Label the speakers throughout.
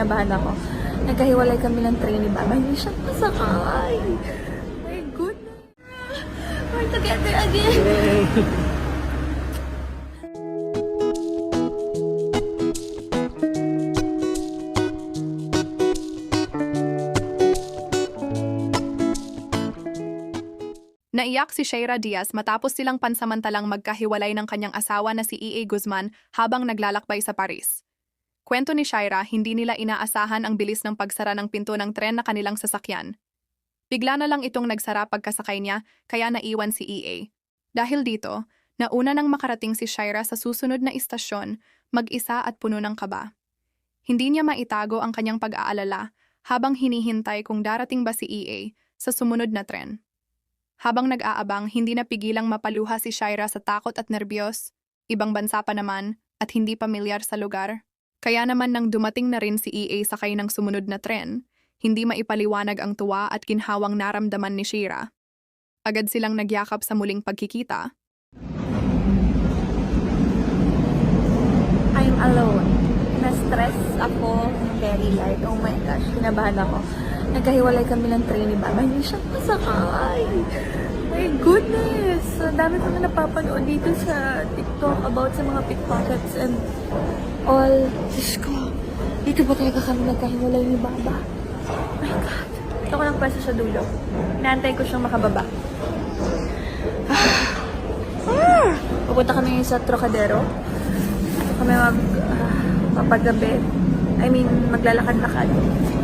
Speaker 1: kinabahan ako. Nagkahiwalay kami ng train ni Baba. Hindi siya masakay. My goodness. We're together again.
Speaker 2: Naiyak si Sheira Diaz matapos silang pansamantalang magkahiwalay ng kanyang asawa na si E.A. Guzman habang naglalakbay sa Paris. Kwento ni Sheira, hindi nila inaasahan ang bilis ng pagsara ng pinto ng tren na kanilang sasakyan. Bigla na lang itong nagsara pagkasakay niya, kaya naiwan si E.A. Dahil dito, nauna nang makarating si Sheira sa susunod na istasyon, mag-isa at puno ng kaba. Hindi niya maitago ang kanyang pag-aalala habang hinihintay kung darating ba si E.A. sa sumunod na tren. Habang nag-aabang, hindi napigilang mapaluha si Sheira sa takot at nerbiyos, ibang bansa pa naman at hindi pamilyar sa lugar. Kaya naman nang dumating na rin si E.A. sakay ng sumunod na tren, hindi maipaliwanag ang tuwa at ginhawang naramdaman ni Sheira. Agad silang nagyakap sa muling pagkikita.
Speaker 1: I'm alone. Na-stress ako very light. Oh my gosh, kinabahan ako. Nagkahiwalay kami ng train ni Baba. Hindi siya masakay. My goodness! Ang dami ko na napapanood dito sa TikTok about sa mga pickpockets and all. Diyos ko, dito ba talaga kami nagkahiwalay ni Baba? My God. Ito ko ng pwesto sa dulo. Inaantay ko siyang makababa. Pupunta kami sa Trocadero. Kami mapagabi. I mean, maglalakad-lakad.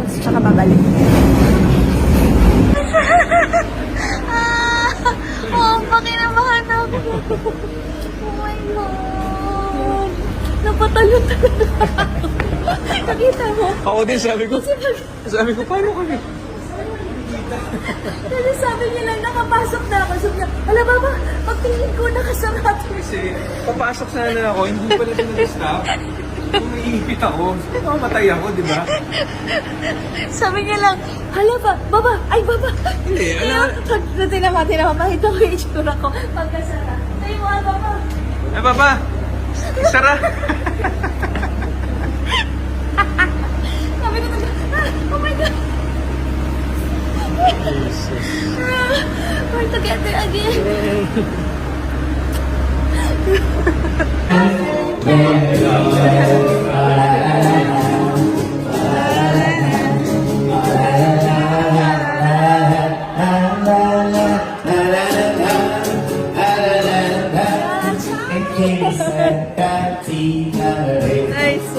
Speaker 1: Tsaka babalik. Pakinabahan ako. Oh my God. Napatalo talaga ako. Nakita mo?
Speaker 3: Ako din, sabi ko, paano kami?
Speaker 1: Kasi sabi niya lang, nakapasok na ako. Sabi niya, wala Baba, pagtingin ko nakasarado.
Speaker 3: Kasi papasok sana ako, hindi pala ito nag-stop. Kung naiipit ako, mamamatay ako, di ba?
Speaker 1: Sabi niya lang, hala ba, Baba, ay Baba.
Speaker 3: Hindi,
Speaker 1: Tinama, pakita ko yung itsura ko. Pagkasara. Sabi mo, ay Baba.
Speaker 3: Ay, Papa! Sara!
Speaker 1: Sabi ko, oh my God. We're together again. Nice.